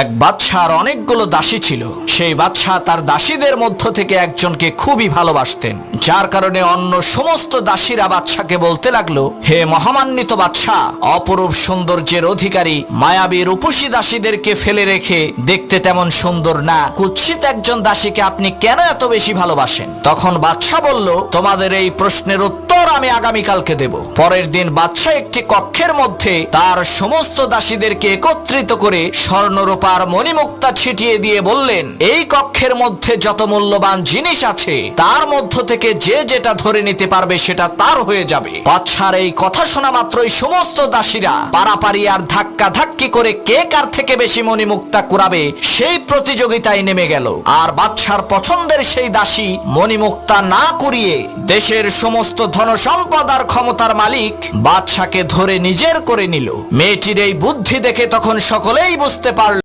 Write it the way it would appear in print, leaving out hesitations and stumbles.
এক বাদশার অনেকগুলো দাসী ছিল। সেই বাদশা তার দাসীদের মধ্য থেকে একজনকে খুবই ভালোবাসতেন, যার কারণে অন্য সমস্ত দাসীরা বাদশাকে বলতে লাগলো, হে মহামান্বিত বাদশা, অপরূপ সৌন্দর্যের অধিকারী মায়াবী রূপসী দাসীদেরকে ফেলে রেখে দেখতে তেমন সুন্দর না কুৎসিত একজন দাসীকে আপনি কেন এত বেশি ভালোবাসেন? তখন বাদশা বলল, তোমাদের এই প্রশ্নের উত্তর আমি আগামীকালকে দেব। পরের দিন বাদশা একটি কক্ষের মধ্যে তার সমস্ত দাসীদেরকে একত্রিত করে স্বর্ণরূপার মণিমুক্তা ছিটিয়ে দিয়ে বললেন, এই কক্ষের মধ্যে যত মূল্যবান জিনিস আছে তার মধ্য থেকে যে যেটা ধরে নিতে পারবে সেটা তার হয়ে যাবে। বাদশার এই কথা শোনা মাত্রই সমস্ত দাসীরা পারাপারি আর ধাক্কা ধাক্কি করে কে কার থেকে বেশি মণিমুক্তা কুড়াবে সেই প্রতিযোগিতায় নেমে গেল। আর বাদশার পছন্দের সেই দাসী মণিমুক্তা না কুড়িয়ে দেশের সমস্ত ধন সম্পদ আর ক্ষমতার মালিক বাদশাকে ধরে নিজের করে নিল। মেয়েটির এই বুদ্ধি দেখে তখন সকলেই বুঝতে পারল